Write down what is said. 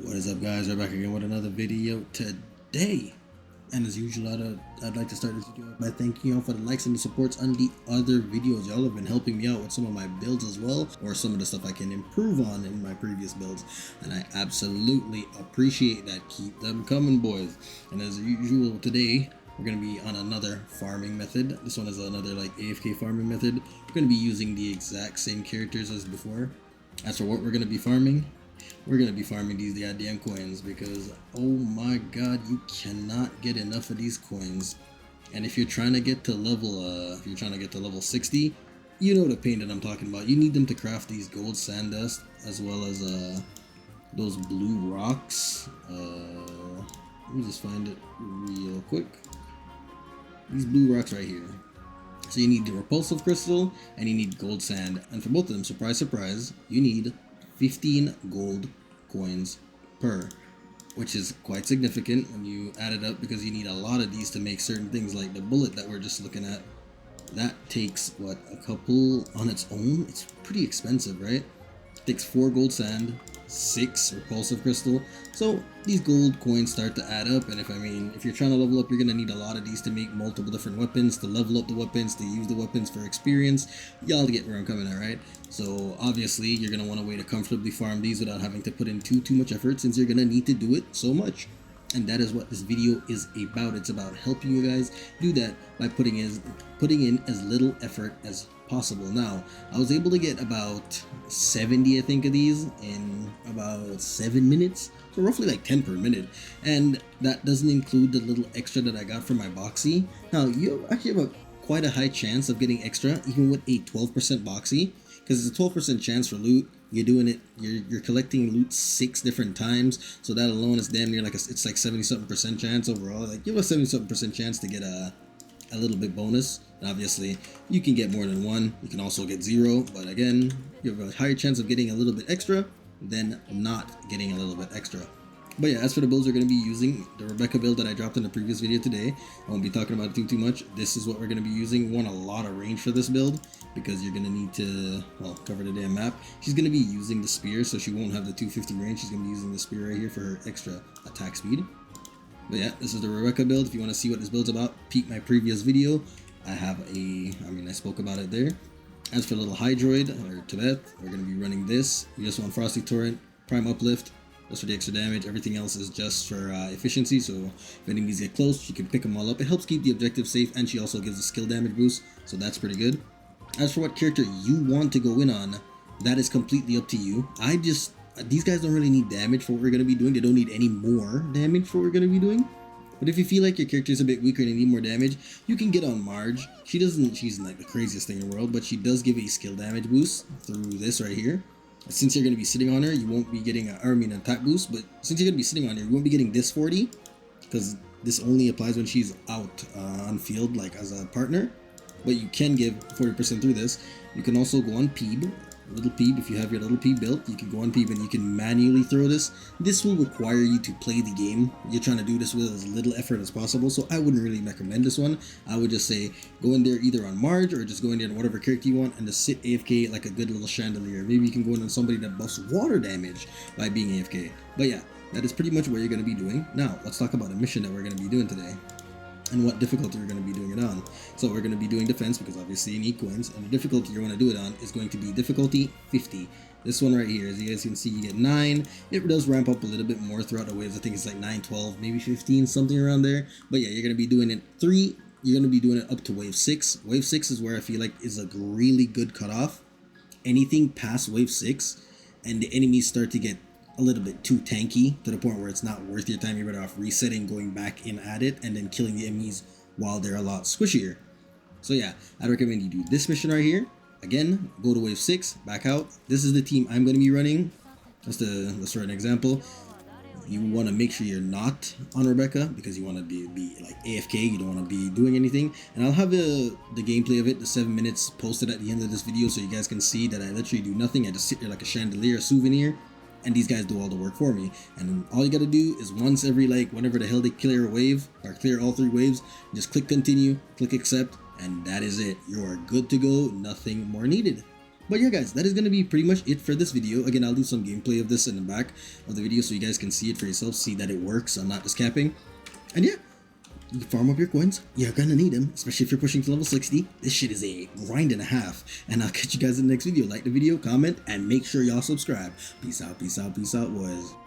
What is up, guys? We're back again with another video today. And as usual, I'd like to start this video by thanking y'all for the likes and the supports on the other videos. Y'all have been helping me out with some of my builds as well, or some of the stuff I can improve on in my previous builds. And I absolutely appreciate that. Keep them coming, boys. And as usual, today, we're going to be on another farming method. This one is another like AFK farming method. We're going to be using the exact same characters as before. As for what we're going to be farming, we're gonna be farming these goddamn coins because oh my god, you cannot get enough of these coins. And if you're trying to get to level 60, you know the pain that I'm talking about. You need them to craft these gold sand dust as well as those blue rocks. Let me just find it real quick. These blue rocks right here. So you need the repulsive crystal and you need gold sand, and for both of them, surprise surprise, you need 15 gold coins per, which is quite significant when you add it up, because you need a lot of these to make certain things like the bullet that we're just looking at. That takes what, a couple on its own? It's pretty expensive, right? It takes 4 gold sand, 6 repulsive crystal. So these gold coins start to add up, and if you're trying to level up, you're gonna need a lot of these to make multiple different weapons, to level up the weapons, to use the weapons for experience. Y'all get where I'm coming at, right? So obviously you're gonna want a way to comfortably farm these without having to put in too much effort, since you're gonna need to do it so much. And that is what this video is about. It's about helping you guys do that by putting in as little effort as possible. Now, I was able to get about 70, I think, of these in about 7 minutes. So roughly like 10 per minute. And that doesn't include the little extra that I got from my boxy. Now, you actually have quite a high chance of getting extra, even with a 12% boxy, because it's a 12% chance for loot. You're doing it, you're collecting loot 6 different times, so that alone is damn near like it's like 70-something% chance overall. Like, you have a 70-something% chance to get a little bit bonus. And obviously you can get more than one, you can also get 0, but again, you have a higher chance of getting a little bit extra than not getting a little bit extra. But yeah, as for the builds we're going to be using, the Rebecca build that I dropped in the previous video today, I won't be talking about it too much. This is what we're going to be using. We want a lot of range for this build, because you're going to need to, well, cover the damn map. She's going to be using the spear, so she won't have the 250 range. She's going to be using the spear right here for her extra attack speed. But yeah, this is the Rebecca build. If you want to see what this build's about, peep my previous video. I spoke about it there. As for little Hydroid, or Duet, we're going to be running this. You just want Frosty Torrent, Prime Uplift, just for the extra damage. Everything else is just for efficiency, so if enemies get close, she can pick them all up. It helps keep the objective safe, and she also gives a skill damage boost, so that's pretty good. As for what character you want to go in on, that is completely up to you. These guys don't really need damage for what we're going to be doing. They don't need any more damage for what we're going to be doing. But if you feel like your character is a bit weaker and you need more damage, you can get on Marge. She's like the craziest thing in the world, but she does give a skill damage boost through this right here. Since you're going to be sitting on her, you won't be getting an attack boost, but since you're going to be sitting on her, you won't be getting this 40, because this only applies when she's out on field, like as a partner. But you can give 40% through this. You can also go on Peeb, little Peeb. If you have your little Peeb built, you can go on Peeb and you can manually throw this. This will require you to play the game. You're trying to do this with as little effort as possible, so I wouldn't really recommend this one. I would just say go in there either on Marge, or just go in there on whatever character you want and just sit AFK like a good little chandelier. Maybe you can go in on somebody that buffs water damage by being AFK. But yeah, that is pretty much what you're going to be doing. Now, let's talk about a mission that we're going to be doing today, and what difficulty we're going to be doing it on. So we're going to be doing defense, because obviously you need coins, and the difficulty you want to do it on is going to be difficulty 50. This one right here, as you guys can see, you get 9. It does ramp up a little bit more throughout the waves. I think it's like 9, 12, maybe 15, something around there. But yeah, you're going to be doing it 3. You're going to be doing it up to wave 6. Wave 6 is where I feel like is a really good cutoff. Anything past wave 6 and the enemies start to get a little bit too tanky, to the point where it's not worth your time. You're better off resetting, going back in at it, and then killing the enemies while they're a lot squishier. So yeah, I'd recommend you do this mission right here. Again, go to wave 6, back out. This is the team I'm going to be running. Let's try an example. You want to make sure you're not on Rebecca, because you want to be like AFK. You don't want to be doing anything. And I'll have the gameplay of it, the 7 minutes, posted at the end of this video, so you guys can see that I literally do nothing. I just sit there like a chandelier, a souvenir, and these guys do all the work for me. And all you gotta do is once every, like, whenever the hell they clear a wave, or clear all 3 waves, just click continue, click accept, and that is it. You are good to go. Nothing more needed. But yeah guys, that is going to be pretty much it for this video. Again, I'll leave some gameplay of this in the back of the video so you guys can see it for yourself, see that it works, I'm not just capping. And yeah, you farm up your coins, you're gonna need them, especially if you're pushing to level 60. This shit is a grind and a half. And I'll catch you guys in the next video. Like the video, comment, and make sure y'all subscribe. Peace out, boys.